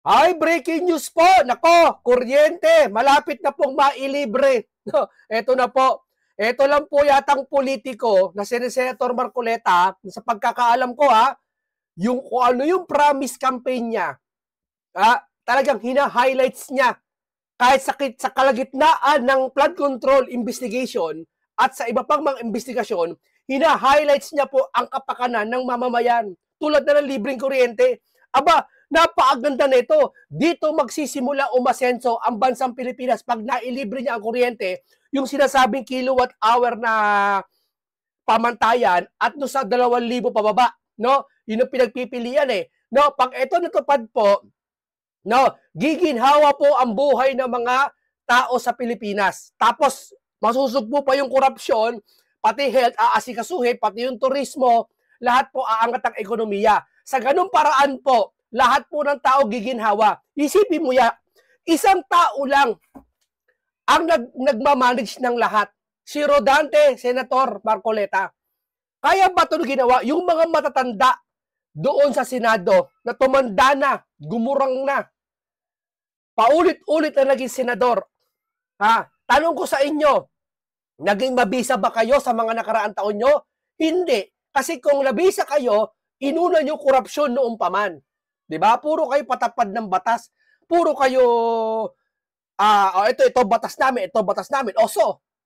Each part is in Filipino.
Ay, breaking news po. Nako, kuryente. Malapit na pong mailibre. No, eto na po. Eto lang po yatang politiko na si Senator Marcoleta, sa pagkakaalam ko yung kung ano yung promise campaign niya, talagang hina-highlights niya kahit sa kalagitnaan ng flood control investigation at sa iba pang mga investigasyon, hina-highlights niya po ang kapakanan ng mamamayan. Tulad na ng libreng kuryente. Aba, napakaganda nito. Dito magsisimula umasenso ang bansang Pilipinas pag nailibre niya ang kuryente, yung sinasabing kilowatt hour na pamantayan at no sa 2,000 pababa, no? Yun ang pinagpipilian No, pag ito natupad po, no, giginhawa po ang buhay ng mga tao sa Pilipinas. Tapos masusugpo pa yung korupsyon, pati health aasikasuhin, pati yung turismo, lahat po aangat ang ekonomiya. Sa ganung paraan po, lahat po ng tao giginhawa. Isipin mo isang tao lang ang nagmamanage ng lahat. Si Rodante, Senator Marcoleta. Kaya ba ito ginawa? Yung mga matatanda doon sa Senado na tumanda na, gumurang na, paulit-ulit na naging senador. Tanong ko sa inyo, naging mabisa ba kayo sa mga nakaraang taon nyo? Hindi. Kasi kung nabisa kayo, inuna nyo korupsyon noong paman. Diba? Puro kayo patapad ng batas. Puro kayo, ito batas namin, ito batas namin.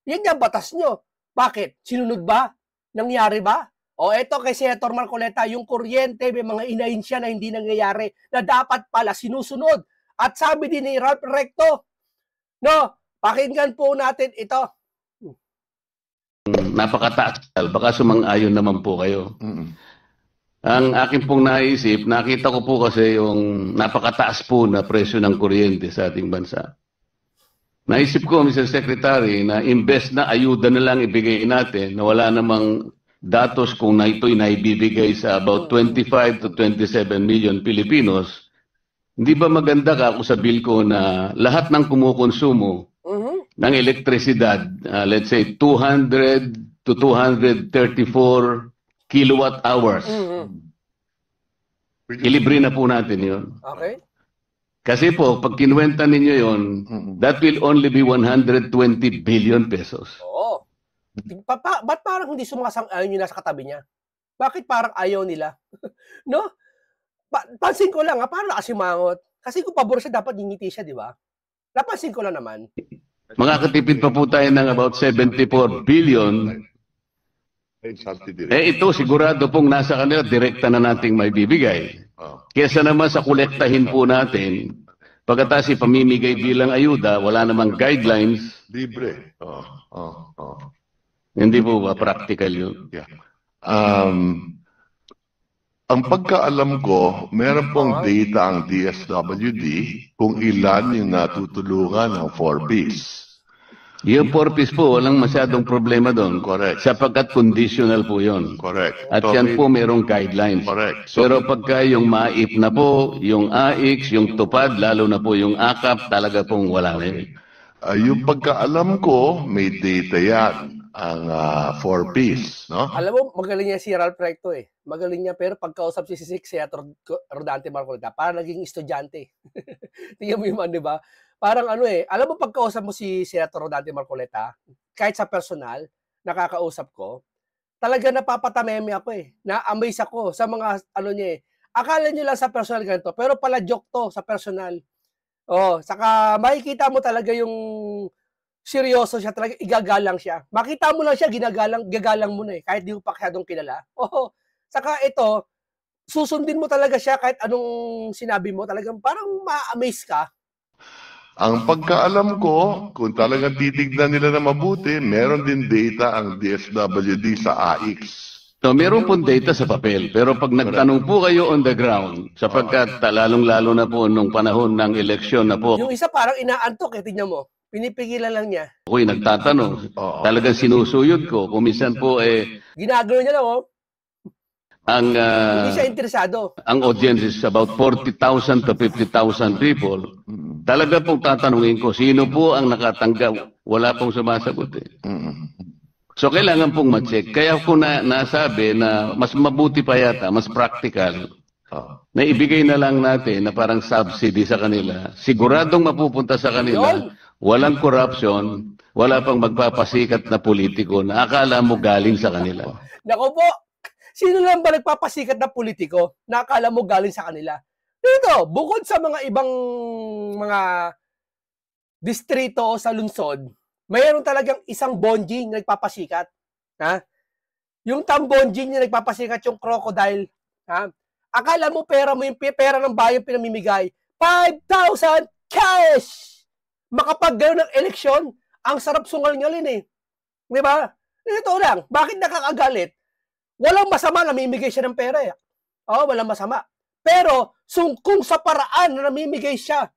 Yan yung batas nyo. Bakit? Sinunod ba? Nangyari ba? Ito kay Senator Marcoleta, yung kuryente, may mga inahin siya na hindi nangyayari, na dapat pala sinusunod. At sabi din ni Ralph Recto, no, pakinggan po natin ito. Napakataas. Baka sumang-ayon naman po kayo. Ang akin pong naisip, nakita ko po kasi yung napakataas po na presyo ng kuryente sa ating bansa. Naisip ko, Mr. Secretary, na imbes na ayuda na lang ibigay natin, na wala namang datos kung na ito'y naibibigay sa about 25 to 27 million Filipinos, hindi ba maganda ka kung sabihin ko na lahat ng kumukonsumo ng elektrisidad, let's say 200 to 234 kilowatt hours, ilibre na po natin yun. Okay. Kasi po, pag kinuwenta ninyo yun, that will only be 120 billion pesos. Oo. Ba't parang hindi sumasang-ayon yung nasa katabi niya? Bakit parang ayaw nila? No? Pansin ko lang, parang nakasimangot. Kasi kung pabor siya, dapat ngingiti siya, di ba? Napansin ko lang naman. Makakatipid pa po tayo ng about 74 billion. Ito sigurado pong nasa kanila, direkta na nating may bibigay. Kesa naman sa kolektahin po natin, pagkatapos ipamimigay bilang ayuda, wala namang guidelines. Libre. Hindi po ba practical yun? Yeah. Ang pagkaalam ko, meron pong data ang DSWD kung ilan yung natutulungan ng 4Bs. Yung 4Ps po, walang masyadong problema doon. Correct. Sapagkat conditional po yun. Correct. At yan po merong guidelines. Correct. Pero pagka yung MAIP na po, yung AIX, yung TUPAD, lalo na po yung AKAP, talaga pong wala na yun. Yung pagkaalam ko, may data yan, ang 4Ps. No? Alam mo, magaling niya si Ralph Recto Magaling niya, pero pagkausap si Senator Rodante Marcoleta, parang naging estudyante. Tingnan mo yung man, di ba? Parang alam mo pagkausap mo si Senator Rodante Marcoleta, kahit sa personal, nakakausap ko, talaga napapatameme ako Na-amaze ako sa mga niya Akala niyo lang sa personal ganito, pero pala joke to sa personal. Saka makikita mo talaga yung seryoso siya, talaga igagalang siya. Makita mo lang siya, gagalang mo na kahit di mo pa masyadong kilala. Saka ito, susundin mo talaga siya kahit anong sinabi mo, talagang parang ma-amaze ka. Ang pagkaalam ko, kung talagang titignan nila na mabuti, meron din data ang DSWD sa AIX. So, meron pong data sa papel, pero pag nagtanong po kayo on the ground, sapagkat lalong-lalo na po nung panahon ng eleksyon na po, yung isa parang inaantok tingnan mo. Pinipigilan lang niya. Ako'y nagtatanong, talagang sinusuyod ko, kung minsan po ginagano niya lang hindi siya interesado. Ang audience is about 40,000 to 50,000 people. Talaga pong tatanungin ko, sino po ang nakatanggap? Wala pong sumasagot So kailangan pong ma-check. Kaya ko nasabi na mas mabuti pa yata, mas practical, na ibigay na lang natin na parang subsidy sa kanila, siguradong mapupunta sa kanila, walang corruption, wala pang magpapasikat na politiko na akala mo galing sa kanila. Naku po, sino lang ba nagpapasikat na politiko na akala mo galing sa kanila? Dito, bukod sa mga ibang mga distrito o sa lungsod, mayroon talagang isang bonjing na nagpapasikat. Ha? Yung tambonjing na nagpapasikat, yung crocodile. Ha? Akala mo pera mo yung pera ng bayan pinamimigay. 5,000 cash! Makapag-gano'n ng eleksyon, ang sarap sungal-ngalin eh. Di ba? Ito lang, bakit nakakagalit? Walang masama, namimigay siya ng pera eh. Oo, walang masama. Pero, kung sa paraan na namimigay siya,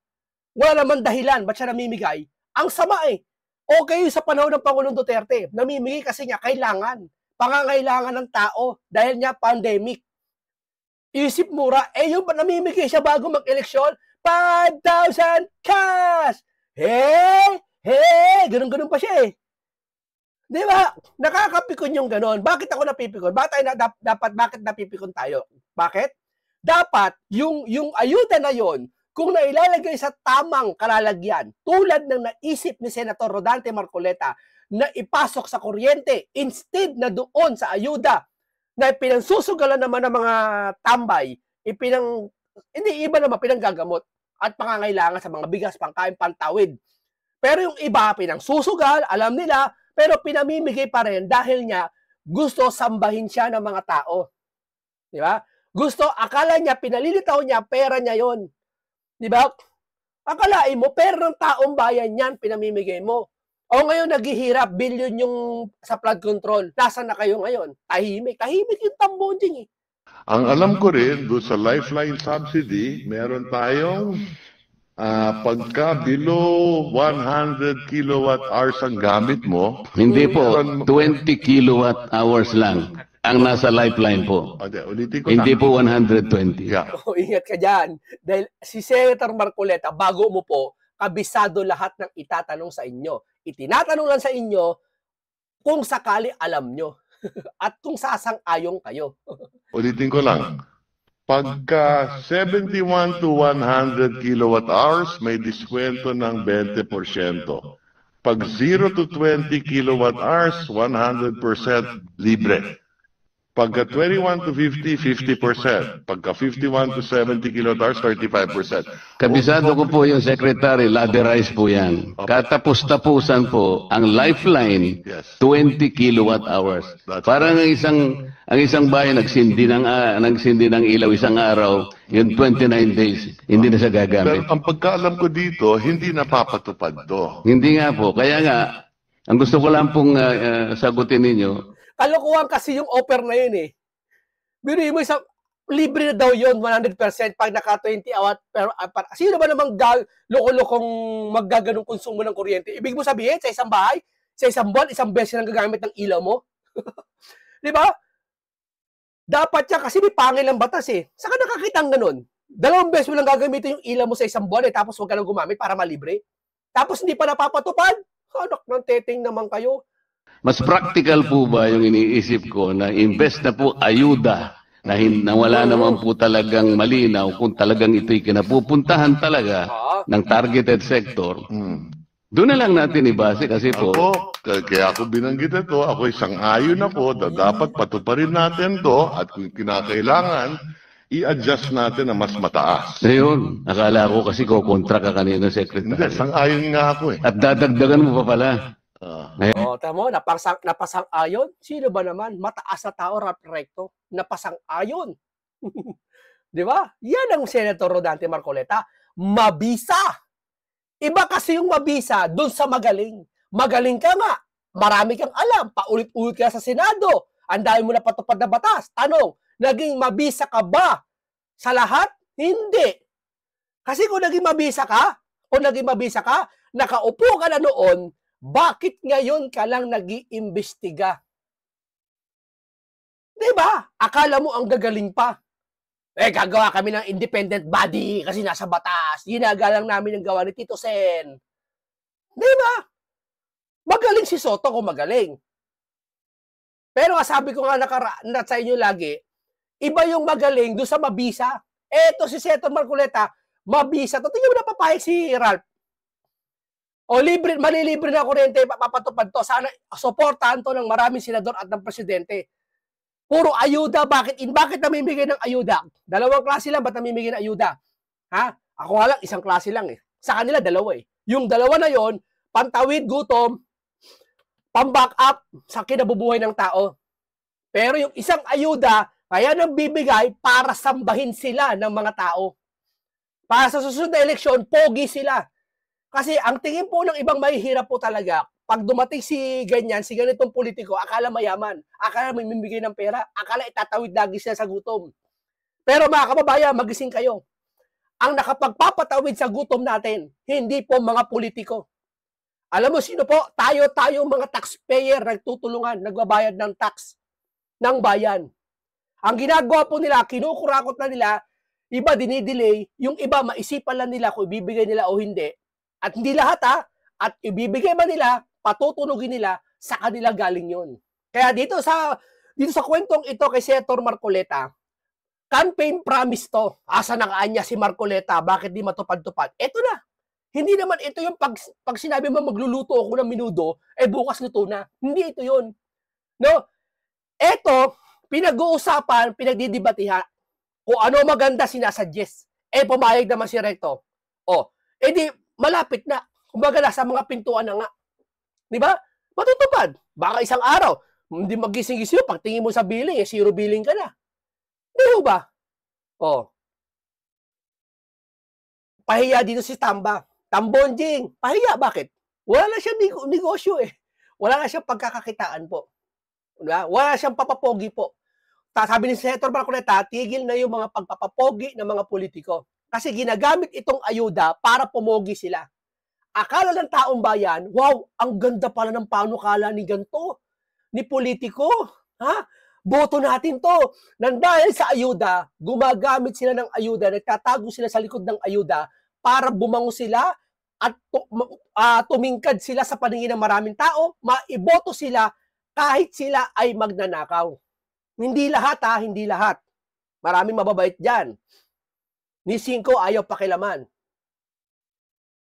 wala naman dahilan, ba't siya namimigay? Ang sama eh. Okay sa panahon ng Pangulong Duterte, namimigay kasi niya kailangan. Pangangailangan ng tao dahil niya pandemic. Isip mura, yung namimigay siya bago mag-eleksyon, 5,000 cash! Ganun-ganun pa siya eh. Di ba? Nakakapikon yung ganon. Bakit ako napipikon? Bakit napipikon tayo? Bakit? Dapat, yung ayuda na yon, kung nailalagay sa tamang kalalagyan, tulad ng naisip ni Senator Rodante Marcoleta, na ipasok sa kuryente, instead na doon sa ayuda, na pinansusugalan naman ng mga tambay, hindi iba naman pinanggagamot at pangangailangan sa mga bigas, pangkain, pantawid. Pero yung iba, pinangsusugal, alam nila, pero pinamimigay pa rin dahil niya gusto sambahin siya ng mga tao. Di ba? Gusto, akala niya, pinalilitaw niya, pera niya yon. Di ba? Akalain mo, pera ng taong bayan yan, pinamimigay mo. O ngayon naghihirap, billion yung sa flood control. Nasaan na kayo ngayon? Tahimik. Tahimik yung tambonjing eh. Ang alam ko rin, doon sa lifeline subsidy, meron tayong pagka below 100 kilowatt hours ang gamit mo. Hindi po, 20 kilowatt hours lang ang nasa lifeline po. Ulitin ko Hindi na. po 120. Yeah. Ingat ka dyan. Dahil si Senator Marcoleta, bago mo po, kabisado lahat ng itatanong sa inyo. Itinatanong lang sa inyo kung sakali alam nyo. At kung sasang-ayong kayo. Ulitin ko lang. Pagka 71 to 100 kilowatt hours, may diskwento ng 20%. Pag 0 to 20 kilowatt hours, 100% libre. Pagka 21 to 50, 50%. Pagka 51 to 70 kilowatt hours, 35%. Kabisado ko po yung secretary, laderize po yan. Katapos-tapusan po ang lifeline, Yes. 20 kilowatt hours. Parang ang isang bayan nagsindi ng ilaw isang araw, yung 29 days, hindi na siya Pero gagamit. ang pagkaalam ko dito, hindi napapatupad to. Hindi nga po. Kaya nga, ang gusto ko lang pong sagutin ninyo, Kalokohan kasi yung offer na yun eh. Biro mo isang libre na daw yun, 100% pag naka 20 hour. Pero sino ba namang loko-lokong maggaganong konsumo ng kuryente? Ibig mo sabihin, sa isang bahay, sa isang buwan, isang beses lang gagamit ng ilaw mo? Di ba? Dapat yan kasi may pangil ang batas eh. Saka nakakita ang ganun. 2 beses mo lang gagamitin yung ilaw mo sa isang buwan eh, tapos huwag ka nang gumamit para malibre. Tapos hindi pa napapatupad? Anak ng teteng naman kayo. mas practical po ba yung iniisip ko na invest na po ayuda na wala naman po talagang malinaw kung talagang ito'y kinapupuntahan talaga ng targeted sector. Doon na lang natin ibase kasi po. Kaya ako binanggit ito, ako isang ayon ako, dapat patuparin natin to at kung kinakailangan, i-adjust natin na mas mataas. Ayun, akala ko kasi kontra ka kanina, Hindi, Secretary. isang ayon nga ako eh. At dadagdagan mo pa pala. Tama mo, napasang-ayon. Sino ba naman? Mataas na tao, recto. Napasang-ayon. Di ba? Yan ang Senator Rodante Marcoleta. Mabisa. Iba kasi yung mabisa dun sa magaling. Magaling ka nga. Marami kang alam. Paulit-ulit ka sa Senado. Ang dami mo na patupad na batas. Tanong, naging mabisa ka ba sa lahat? Hindi. Kasi kung naging mabisa ka, nakaupo ka na noon, bakit ngayon ka lang nag-iimbestiga? Diba? Akala mo ang gagaling pa. Gagawa kami ng independent body kasi nasa batas. Ginagalang namin ang gawa ni Tito Sen. Diba? Magaling si Soto kung magaling. Pero sabi ko nga sa inyo lagi, Iba yung magaling doon sa mabisa. Eto si Senator Marcoleta, mabisa. Tingnan mo na papayag si Ralph. O libre, malilibre na kuryente, papatupad to. Sana suportahan to ng maraming senador at ng presidente. Puro ayuda. Bakit namimigay ng ayuda? Dalawang klase lang, ba't namimigay ng ayuda? Ha? Ako nga lang, isang klase lang eh. Sa kanila, dalawa eh. Yung dalawa na yon, pantawid, gutom, pang-back up sa kinabubuhay ng tao. Pero yung isang ayuda, kaya nang bibigay para sambahin sila ng mga tao. Para sa susunod na eleksyon, pogi sila. Kasi ang tingin po ng ibang mahihirap po talaga, pag dumating si ganitong politiko, akala mayaman, akala may mimigay ng pera, akala itatawid lagi sila sa gutom. Pero mga kababayan, magising kayo. Ang nakapagpapatawid sa gutom natin, hindi po mga politiko. Alam mo sino po? Tayo mga taxpayer, nagtutulungan, nagbabayad ng tax ng bayan. Ang ginagawa po nila, kinukurakot na nila, iba dinidelay, yung iba maisipan lang nila kung ibibigay nila o hindi. At hindi lahat at ibibigay man nila, patutunugin nila, sa kanila galing yun. Kaya dito sa kwentong ito kay Senator Marcoleta, campaign promise to. Asa nakaanya si Marcoleta, bakit di matupad-tupad? Ito na. Hindi naman ito yung pag sinabi mo magluluto ako ng minudo, bukas luto na. Hindi ito yun. No? Ito, pinag-uusapan, pinagdidibatihan, kung ano maganda sinasuggest. Pumayag naman si Recto. Di, malapit na. Kumbaga nasa mga pintuan na nga. Di ba? Matutupad. Baka isang araw, hindi magising-gising, pagtingin mo sa billing, zero billing ka na. Di ba? Pahiya dito si Tambonjing. Pahiya, bakit? Wala na siyang negosyo eh. Wala na siyang pagkakakitaan po. Diba? Wala siyang papapogi po. Sabi ni Senator Marcoleta, tigil na yung mga pagpapapogi ng mga politiko. Kasi ginagamit itong ayuda para pumogi sila. Akala ng taong bayan, wow, ang ganda pala ng panukala ni ganito, ni politiko. Ha? Boto natin to. Nang dahil sa ayuda, gumagamit sila ng ayuda, nagtatago sila sa likod ng ayuda para bumango sila at tumingkad sila sa paningin ng maraming tao, maiboto sila kahit sila ay magnanakaw. Hindi lahat hindi lahat. Maraming mababait dyan. Ni 5 ayaw pakilaman.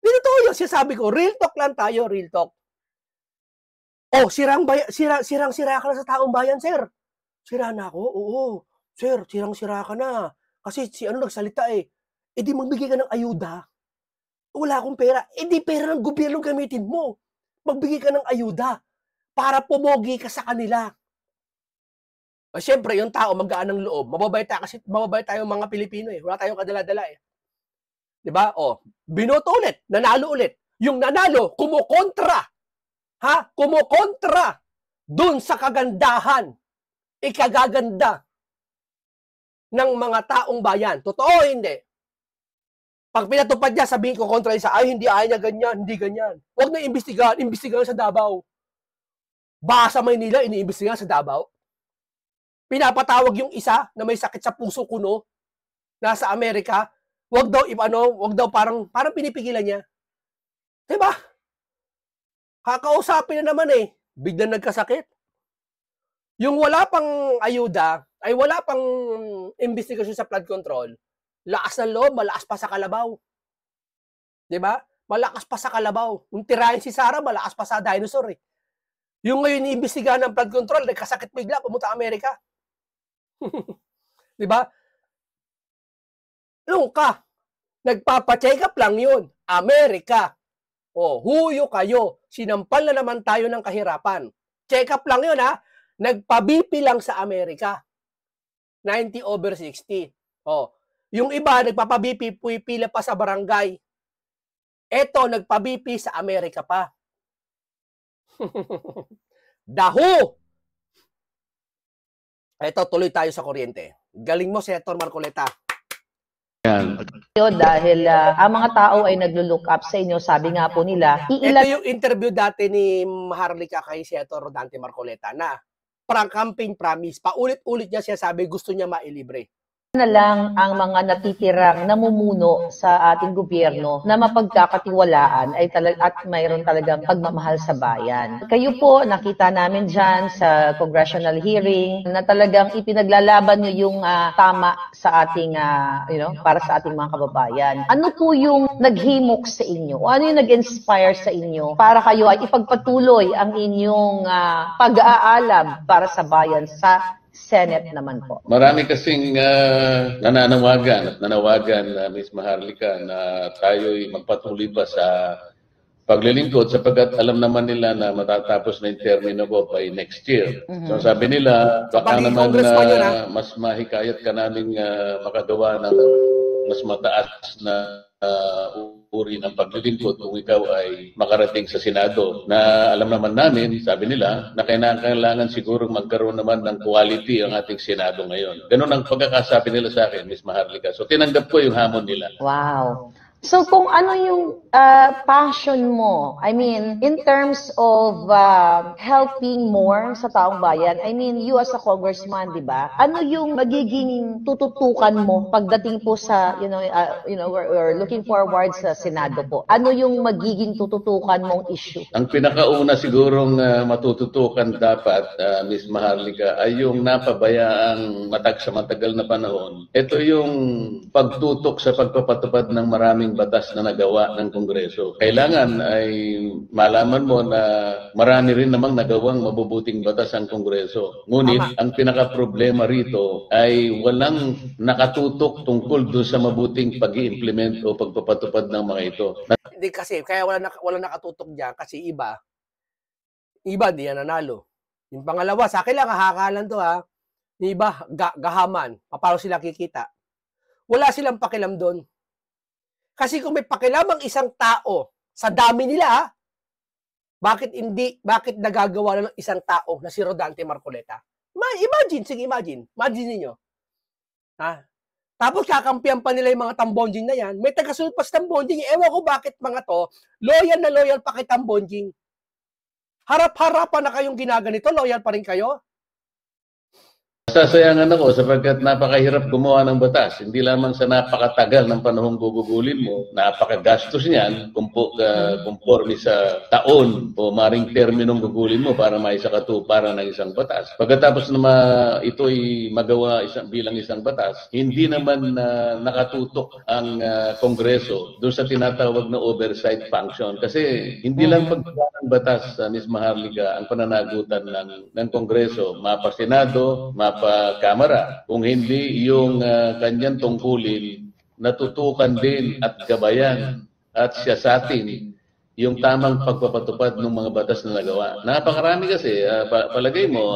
Dito yung sinasabi ko, real talk lang tayo, real talk. Sirang-sira ka na sa taong bayan, sir. Sira na ako? Oo. Sir, sirang-sira ka na. Kasi si nagsalita di magbigay ka ng ayuda. Wala akong pera. Di pera ng gobyerno gamitin mo. Magbigay ka ng ayuda para pumogi ka sa kanila. Siyempre, yung tao maggaan ng loob. Mababait tayo mga Pilipino Wala tayong kadala-dala Diba? Binoto ulit. Nanalo ulit. Yung nanalo, kumukontra. Kumukontra dun sa kagandahan. Ikagaganda ng mga taong bayan. Totoo hindi? Pag pinatupad niya, sabihin ko kontra isa, hindi niya ganyan, hindi ganyan. Huwag na imbestigahan sa Davao. Baka sa Maynila, iniimbestigahan sa Davao. Pinapatawag yung isa na may sakit sa puso kuno, nasa Amerika, wag daw parang pinipigilan niya. Diba? Kakausapin na naman biglang nagkasakit. Yung wala pang ayuda, ay wala pang investigasyon sa flood control, lakas ng loob, malakas pa sa kalabaw. Diba? Malakas pa sa kalabaw. Yung tirahin si Sarah, malakas pa sa dinosaur Yung ngayon iniimbestigahan ng flood control, nagkasakit bigla, pumunta Amerika. Diba? Ka. Nagpapa-check up lang yun. Amerika. Huyo kayo. Sinampal na naman tayo ng kahirapan. Check up lang yun Nagpa-BP lang sa Amerika. 90/60. Yung iba, nagpapa-BP, pila pa sa barangay. Eto, nagpa-BP sa Amerika pa. Daho! Eto, tuloy tayo sa kuryente. Galing mo, Senator Marcoleta. Yan. Dahil ang mga tao ay naglo-look up sa inyo, sabi nga po nila, Ito yung interview dati ni Maharlika kay Senator Rodante Marcoleta na campaign promise. Paulit-ulit niya siya sabi gusto niya mailibre. na lang ang mga natitirang namumuno sa ating gobyerno na mapagkakatiwalaan ay at mayroon talagang pagmamahal sa bayan. Kayo po, nakita namin dyan sa congressional hearing na talagang ipinaglalaban nyo yung tama sa ating, para sa ating mga kababayan. Ano po yung naghimok sa inyo? Ano yung nag-inspire sa inyo para kayo ay ipagpatuloy ang inyong pag-aalam para sa bayan sa Senate naman po? Marami kasing nananawagan Ms. Maharlika, na tayo'y magpatuloy pa sa paglilingkod sapagkat alam naman nila na matatapos na yung termino ko by next year. So sabi nila, baka naman mas mahikayat ka namin makagawa ng mas mataas na uri ng paglilingkod kung ikaw ay makarating sa Senado. Na alam naman namin, sabi nila, na kailangan siguro magkaroon naman ng quality ang ating Senado ngayon. Ganun ang pagkakasabi nila sa akin, Ms. Maharlika. So tinanggap ko yung hamon nila. Wow. So kung ano yung passion mo, I mean, in terms of helping more sa taong bayan, I mean, you as a congressman, di ba? Ano yung magiging tututukan mo pagdating po sa, we're looking forward sa Senado po? Ano yung magiging tututukan mong issue? Ang pinakauna sigurong matututukan dapat, Ms. Maharlika, ay yung napabayaang matagal na panahon. Ito yung pagtutok sa pagpapatupad ng maraming batas na nagawa ng Kongreso. Kailangan ay malaman mo na marami rin namang nagawang mabubuting batas ang Kongreso. Ngunit ang pinaka-problema rito ay walang nakatutok tungkol doon sa mabuting pag-i-implement o pagpapatupad ng mga ito. Hindi kasi, kaya wala nakatutok dyan kasi iba di yan nanalo. Yung pangalawa, sa akin lang, hahakalan to ha. Yung iba, gahaman. Paano sila kikita? Wala silang pakialam doon. Kasi kung may pakialam ang isang tao sa dami nila, bakit nagagawa lang ng isang tao na si Rodante Marcoleta? Imagine niyo. Ha? Tapos kakampihan pa nila yung mga tambonjing na yan. May tagasunod pa sa tambonjing. Ewan ko bakit mga to, loyal pa kay tambonjing. Harap-harapan na kayong ginaganito, loyal pa rin kayo? Sasayangan ako sapagkat napakahirap gumawa ng batas. Hindi lamang sa napakatagal ng panahong gugugulin mo, napakagastos niyan, conforme sa taon o maring terminong gugulin mo para maisakatuparan ng isang batas. Pagkatapos na ito'y magawa bilang isang batas, hindi naman nakatutok ang Kongreso doon sa tinatawag na oversight function. Kasi hindi lang paggawa ng batas, Ms. Maharlika, ang pananagutan ng Kongreso, mapa Senado, mapa Kamara. Kung hindi yung kanyang tungkulin, natutukan din at gabayan at siyasatin yung tamang pagpapatupad ng mga batas na nagawa. Napakarami kasi, palagay mo,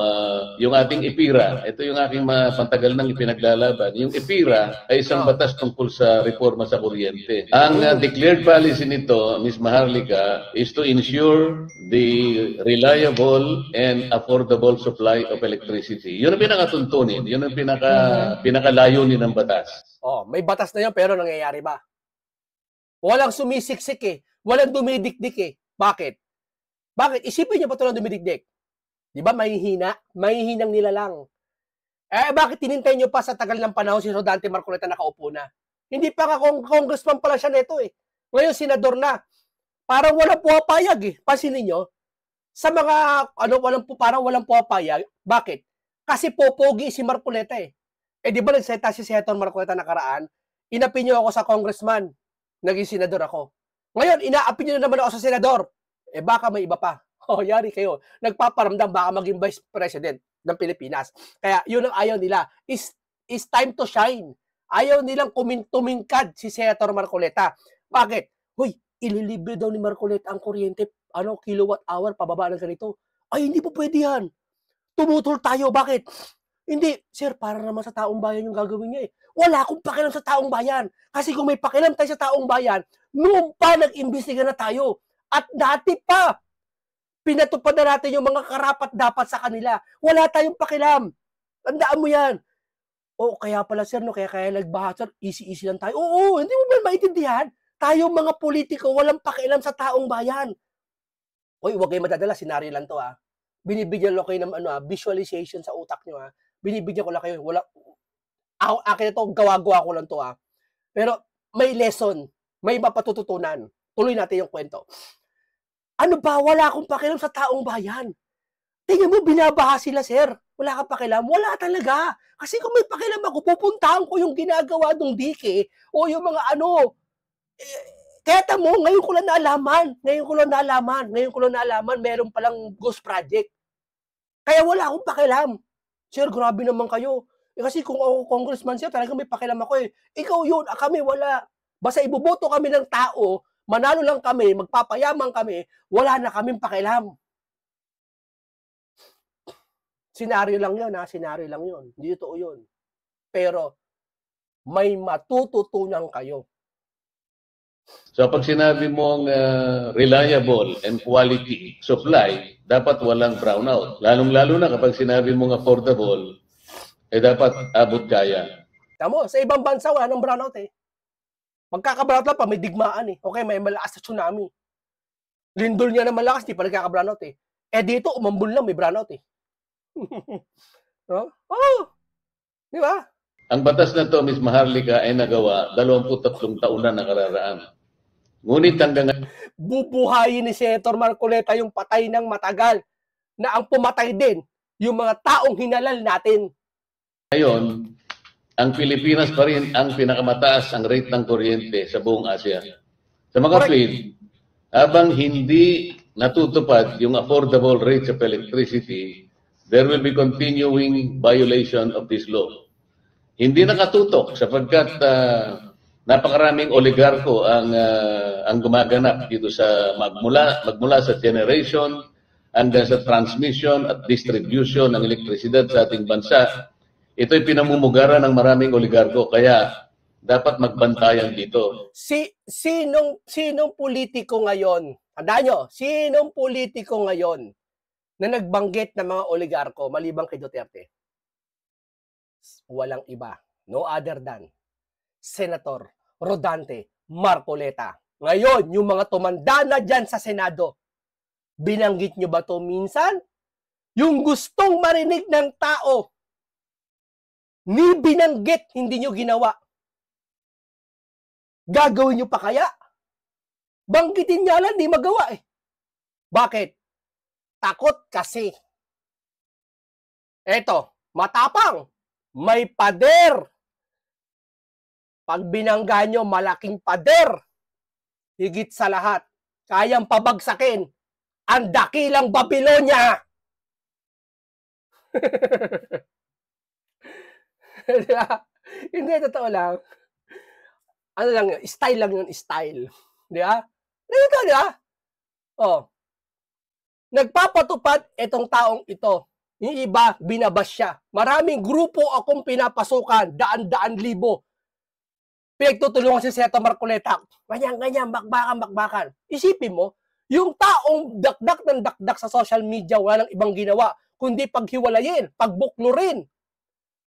yung ating EPIRA, ito yung aking pantagal nang ipinaglalaban. Yung EPIRA ay isang batas tungkol sa reforma sa kuryente. Ang declared policy nito, Ms. Maharlika, is to ensure the reliable and affordable supply of electricity. Yun ang pinakatuntunin, yun ang pinakalayunin ng batas. May batas na yun pero nangyayari ba? Walang sumisiksik eh. Walang dumidikdik eh. Bakit? Isipin niyo ba ito lang dumidikdik? Di ba mahihina? Mahihinang nila lang. Bakit tinintay niyo pa sa tagal ng panahon si Rodante Marcoleta nakaupo na? Hindi pa nga congressman pala siya neto eh. Ngayon senador na. Parang walang puwapayag eh. Pansinin niyo? Sa mga, parang walang puwapayag. Bakit? Kasi popogi si Marcoleta eh. Di ba nagseta si Senator Marcoleta nakaraan? Inapi niyo ako sa congressman. Naging senador ako. Ngayon, inaapi nyo na naman ako sa senador. Baka may iba pa. Yari kayo. Nagpaparamdam baka maging vice president ng Pilipinas. Kaya yun ang ayaw nila. Is time to shine. Ayaw nilang tumingkad si Senator Marcoleta. Bakit? Ililibre daw ni Marcoleta ang kuryente, kilowatt hour, pababa ng ganito. Hindi po pwede yan. Tumutol tayo. Bakit? Hindi, sir, para naman sa taong bayan yung gagawin niya eh. Wala akong pakialam sa taong bayan. Kasi kung may pakialam tayo sa taong bayan, noon pa nag-imbestiga na tayo. At dati pa, pinatupad na natin yung mga karapat-dapat sa kanila. Wala tayong pakialam. Tandaan mo yan. Kaya pala sir, kaya nagbaha sir, easy-easy lang tayo. Oo, hindi mo ba maintindihan? Tayong mga politiko, walang pakialam sa taong bayan. Huwag kayo madadala, senaryo lang to Binibigyan ko kayo ng visualization sa utak nyo Binibigyan ko lang kayo. Akin ito, gawa-gawa ko lang to Pero may lesson, may mapatututunan. Tuloy natin yung kwento. Ano ba? Wala akong pakialam sa taong bayan. Tingnan mo, binabaha sila, sir. Wala kang pakialam? Wala talaga. Kasi kung may pakialam ako, pupuntahan ko yung ginagawa ng dike o yung mga kaya tamo, ngayon ko lang naalaman, meron palang ghost project. Kaya wala akong pakialam. Sir, grabe naman kayo. Kasi kung ako congressman, sir, talagang may pakialam ako Ikaw yun, kami wala. Basta iboboto kami ng tao, manalo lang kami, magpapayaman kami, wala na kaming pakialam. Senaryo lang yun, senaryo lang yun. Hindi totoo yun. Pero, may matututunan kayo. So pag sinabi mong reliable and quality supply, dapat walang brownout. Lalong-lalo na kapag sinabi mong affordable, dapat abot kaya. Tamo, sa ibang bansa, wala nang brownout Magkaka-brownout lang pa, may digmaan Okay, may malakas na tsunami. Lindol niya na malakas, di pa nagkaka-brownout dito, umambun lang, may brownout no? Di ba? Ang batas na to, Ms. Maharlika, ay nagawa 23 taon na nakararaan. Ngunit hanggang bubuhayin ni Senator Marcoleta yung patay ng matagal na ang pumatay din yung mga taong hinalal natin. Ngayon, ang Pilipinas pa rin ang pinakamataas ang rate ng kuryente sa buong Asia. Sa mga kapatid, habang hindi natutupad yung affordable rates of electricity, there will be continuing violation of this law. Hindi nakatutok sapagkat napakaraming oligarko ang gumaganap dito sa magmula sa generation hanggang sa transmission at distribution ng elektrisidad sa ating bansa. Ito'y pinamumugaran ng maraming oligarko kaya dapat magbantayan dito. Sinong politiko ngayon? Tandaan nyo, sinong politiko ngayon na nagbanggit ng mga oligarko maliban kay Duterte? Walang iba. No other than Senator Rodante Marcoleta. Ngayon, yung mga tumanda na dyan sa Senado, binanggit nyo ba to minsan? Yung gustong marinig ng tao, ni binanggit, hindi nyo ginawa. Gagawin nyo pa kaya? Banggitin niya lang, di magawa Bakit? Takot kasi. Eto, matapang. May pader. Pag binangga nyo, malaking pader. Higit sa lahat, kayang pabagsakin ang dakilang Babylonia. Hindi, totoo lang. Ano lang yun? Style lang yun, style. Di ba? Dito, di ba? Nagpapatupad itong taong ito. Yung iba, binabas siya. Maraming grupo akong pinapasukan, daan-daan libo. Pinagtutulungan si Senator Marcoleta. Ganyan, bakbakan. Isipin mo, yung taong dakdak ng dakdak sa social media, wala nang ibang ginawa, kundi paghiwalayin, pagbuklurin.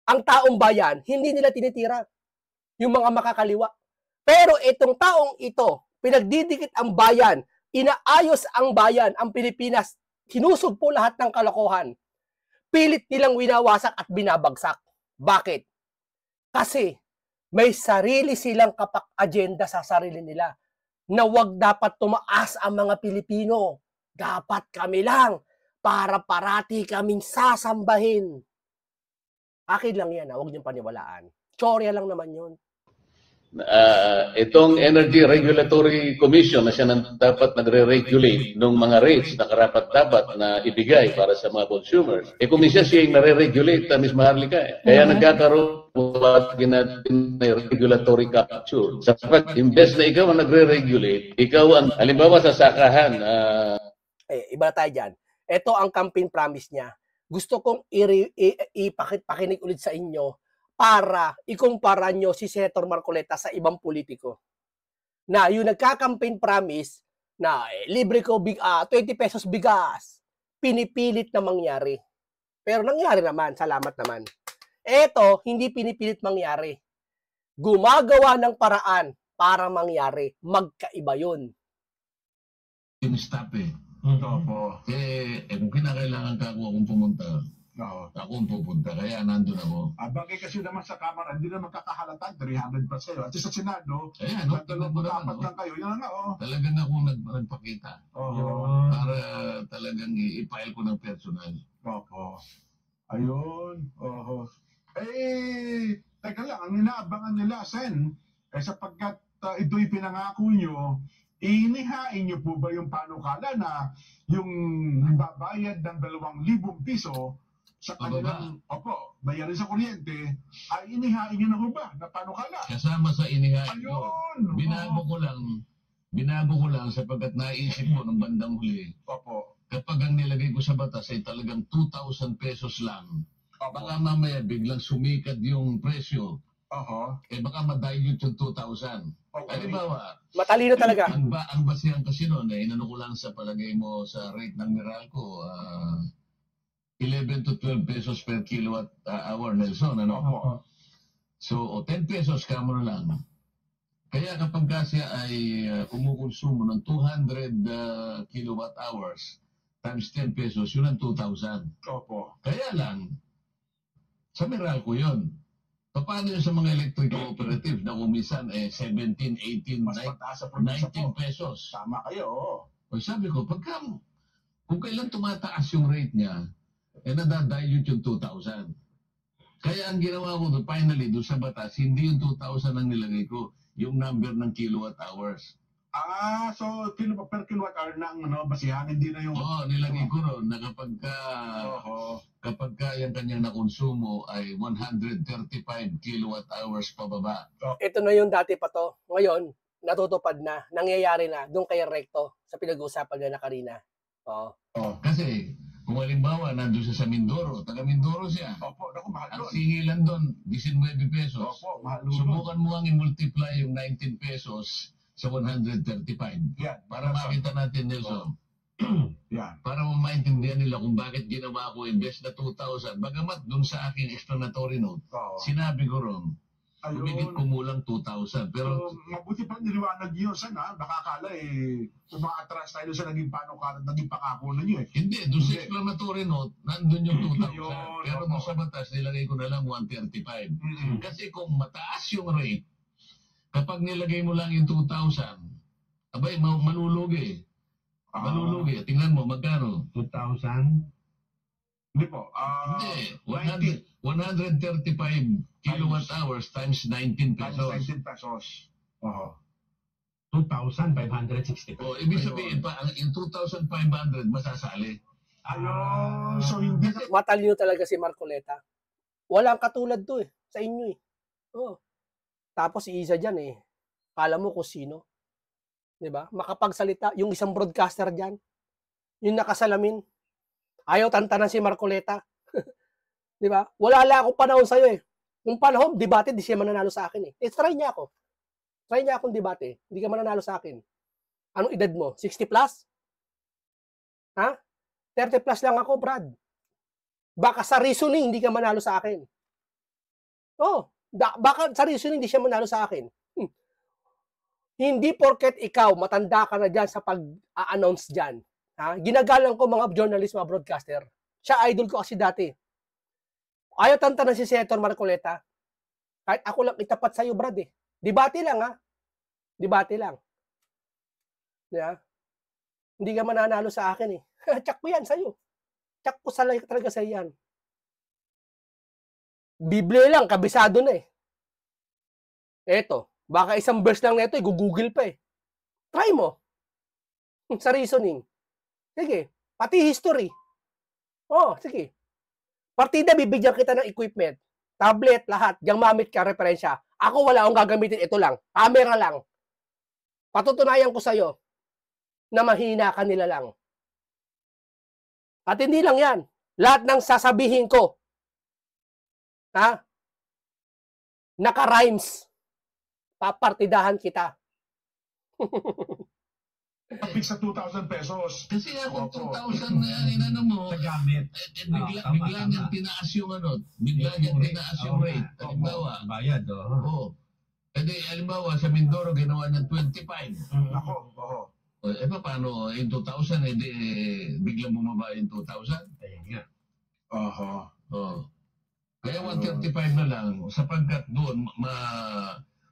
Ang taong bayan, hindi nila tinitira. Yung mga makakaliwa. Pero itong taong ito, pinagdidikit ang bayan, inaayos ang bayan, ang Pilipinas, hinusog po lahat ng kalokohan. Pilit nilang winawasak at binabagsak. Bakit? Kasi may sarili silang kapak-agenda sa sarili nila na wag dapat tumaas ang mga Pilipino. Dapat kami lang para parati kaming sasambahin. Akin lang yan, huwag niyong paniwalaan. Tsorya lang naman yun. Itong Energy Regulatory Commission na siya dapat nagre-regulate ng mga rates na karapat-dapat na ibigay para sa mga consumers. Kung siya yung nare-regulate, Ms. Maharlika. Kaya nagkakaroon natin ng regulatory capture. Sapat, imbes na ikaw ang nagre-regulate, ikaw ang, halimbawa sa sakahan. Iba tayo dyan. Ito ang campaign promise niya. Gusto kong ipakinig ulit sa inyo para ikumpara nyo si Senator Marcoleta sa ibang politiko. Na yung nagka-campaign promise na libre ko 20 pesos bigas, pinipilit na mangyari. Pero nangyari naman, salamat naman. Eto, hindi pinipilit mangyari. Gumagawa ng paraan para mangyari. Magkaiba yun. Stop Opo. Kung kinakailangan ka akong pumunta, Oo. Ako ang pupunta, kaya nandun ako. Bagay kasi naman sa Kamara, hindi naman kakahalatan, 300 plus kayo. At sa Senado, Ayan, no? Tingnan mo naman, 24 lang kayo. Yan nga, Talagang ako nagpakita. Oo. Para talagang i-file ko ng personal. Opo. Ayun. Oo. Teka lang, ang inaabangan nila, Sen, sapagkat ito'y pinangako nyo, inihain nyo po ba yung panukala na yung babayad ng 2,000 piso sa kanilang, bayarin sa kuryente, ay inihain nyo na po ba na panukala? Kasama sa inihain ko. Ayun! Binago ko lang sapagkat naisip ko ng bandang huli. Opo. Kapag ang nilagay ko sa batas ay talagang 2,000 pesos lang, baka mamaya biglang sumikat yung presyo. Baka ma-dilute yung 2,000. Halimbawa, Matalino talaga. ang basihan kasi noon, inano ko lang sa palagay mo sa rate ng Meralco, 11 to 12 pesos per kilowatt hour, Nelson, ano? So, 10 pesos kamo na lang. Kaya kapag kasi ay kumukonsumo ng 200 kilowatt hours times 10 pesos, yun ang 2,000. Kaya lang, sa Meralco yun. Paano yun sa mga electric cooperative na kumisan 17, 18, 19 pesos? Tama kayo, O sabi ko, kung kailan tumataas yung rate niya, nadadilute yung 2,000. Kaya ang ginawa ko finally doon sa batas, hindi yung 2,000 ang nilagay ko, yung number ng kilowatt hours. So per kilowatt hour ng basihan, hindi na yung... Nilagay ko ron na kapag yung kanyang nakonsumo ay 135 kilowatt hours pababa. Ito na yung dati pa to. Ngayon, natutupad na. Nangyayari na. Doon kay Recto sa pinag-uusapan niya na kanina. Kasi, kung halimbawa, nandun siya sa Mindoro, taga Mindoro siya. Naku, mahal Ang doon. singilan doon, 19 pesos. Mahal doon. Subukan mo ang i-multiply yung 19 pesos sa 135. Yan. Para makita natin, Nelson. Yan. Para maintindihan nila kung bakit ginawa ko invest na 2,000. Bagamat dun sa aking explanatory note, sinabi ko ron, humigit kumulang 2,000. Pero mabuti pa niliwanag niyo, sana, nakakala atras tayo sa naging panukala, naging pangako na niyo Hindi, dun sa explanatory note, nandun yung 2,000. Ayun, Pero dun sa batas, nilagay ko na lang 135. Kasi kung mataas yung rate, kapag nilagay mo lang yung 2,000, abay, malulugi. Malulugi. Tingnan mo, magkano? 2,000? Hindi po. Hindi. 135 kilowatt hours times 19 pesos. 19 pesos. 2,560. Ibig sabihin pa, yung 2,500 masasali. Ayun. So, hindi na... Matalino talaga si Marcoleta. Walang katulad to sa inyo Tapos si Isa dyan Kala mo kung sino. Diba? Makapagsalita. Yung isang broadcaster dyan. Yung nakasalamin. Ayaw tantanan si Marcoleta. Diba? Wala lang akong panahon sa'yo Yung panahon, debate, di siya mananalo sa akin try niya ako. Try niya akong debate. Hindi ka mananalo sa akin. Anong edad mo? 60 plus? Ha? 30 plus lang ako, Brad. Baka sa reasoning, hindi ka manalo sa akin. Baka sa reasoning, hindi siya manalo sa akin. Hindi porket ikaw, matanda ka na dyan sa pag-a-announce dyan. Ginagalang ko mga journalist, mga broadcaster. Siya idol ko kasi dati. Ayaw tantanan si Senator Marcoleta. Kahit ako lang itapat sa'yo, Brad Debate lang, Debate lang. Hindi ka mananalo sa akin Tsak ko yan sa'yo. Tsak ko talaga sa'yo yan. Biblia lang, kabisado na Eto, baka isang verse lang na ito, i-google pa Try mo. Sa reasoning. Sige, pati history. Sige. Partida, bibigyan kita ng equipment. Tablet, lahat. Diyan mamit ka, referensya. Ako wala akong gagamitin. Ito lang. Camera lang. Patutunayan ko sa'yo na mahina ka nila lang. At hindi lang yan. Lahat ng sasabihin ko, naka-rhymes. Papartidahan kita. Fix sa 2,000 pesos. Kasi ako 2,000 na inano mo, Nagamit. bigla niyang tinaas yung bigla niyang tinaas yung rate. Halimbawa, Bayad, halimbawa sa Mindoro, ginawa niyang 25. Ako, Paano, yung 2,000, biglang bumaba yung 2,000? Ayun nga. Aha. Oh. Kaya 135 na lang sapagkat doon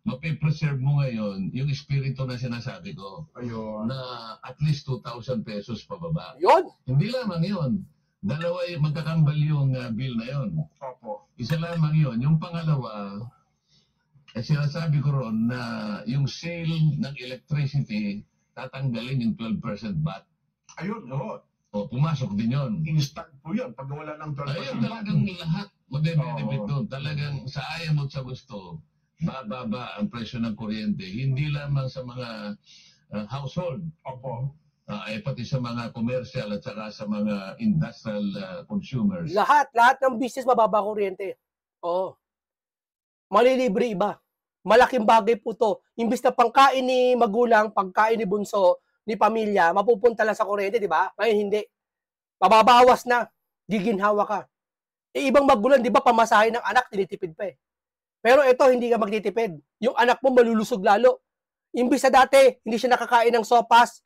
mapipreserve mo ngayon yung espiritu na sinasabi ko Ayun. na at least 2,000 pesos pababa. Yun. Hindi lamang yun. Dalawa yung magkakambal yung bill na yun. Opo. Isa lamang yun. Yung pangalawa, sinasabi ko ron na yung sale ng electricity, tatanggalin yung 12% VAT. Ayun, oo. O, pumasok din yun. Instant po yun. Pag wala ng 12%. Ayun, talagang lahat mabe-benefit Oo. doon. Talagang sa ayaw mo at sa gusto, bababa ang presyo ng kuryente. Hindi lamang sa mga household, Opo. pati sa mga commercial at saka sa mga industrial consumers. Lahat ng business mababa kuryente. Oo. Malilibre iba. Malaking bagay po to. Imbis na pangkain ni magulang, pangkain ni bunso, ni pamilya, mapupunta lang sa kuryente, di ba? Ngayon hindi. Pababawas na. Giginhawa ka. Ibang magulang, di ba, pamasahe ng anak, tinitipid pa eh. Pero ito, hindi ka magtitipid. Yung anak mo malulusog lalo. Imbis na dati, hindi siya nakakain ng sopas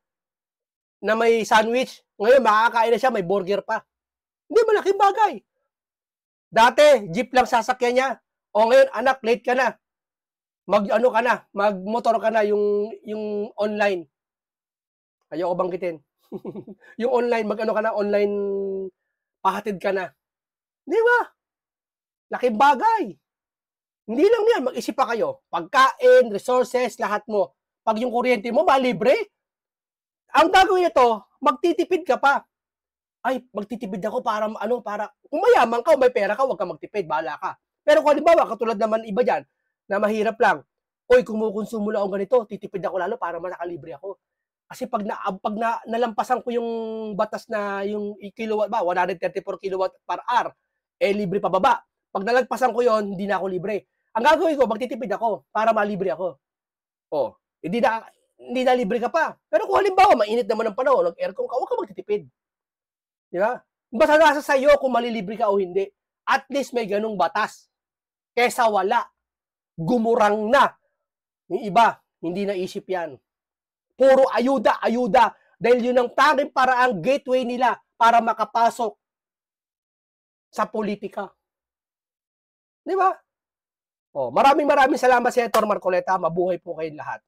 na may sandwich. Ngayon, makakain na siya, may burger pa. Hindi, malaking bagay. Dati, jeep lang sasakyan niya. O ngayon, anak, late ka na. Magmotor ka na yung online. Ayoko banggitin. Yung online, online, pahatid ka na. Di ba? Laking bagay. Hindi lang yan, mag-isip pa kayo. Pagkain, resources, lahat mo. Pag yung kuryente mo, malibre. Ang gagawin nito, magtitipid ka pa. Ay, magtitipid ako para kung mayaman ka o may pera ka, huwag ka magtipid, bahala ka. Pero kung halimbawa, katulad naman iba dyan, na mahirap lang, oy, kumukonsumo lang ako ganito, titipid ako lalo para makalibre ako. Kasi pag nalampasan ko yung batas na yung kilowatt ba, 134 kilowatt per hour, libre pa baba. Pag nalagpasan ko yon, hindi na ako libre. Ang gagawin ko, magtitipid ako para malibre ako. Oh, hindi na libre ka pa. Pero kung halimbawa, mainit naman ang panahon, nag-aircon ka, huwag ka magtitipid. Di ba? Basta nasa sa'yo kung malilibre ka o hindi. At least may ganung batas. Kesa wala. Gumurang na. Yung iba, hindi naisip yan. Puro ayuda. Dahil yun ang tanging paraang gateway nila para makapasok sa politika. Di ba? Oh, maraming salamat, Senator Marcoleta. Mabuhay po kayong lahat.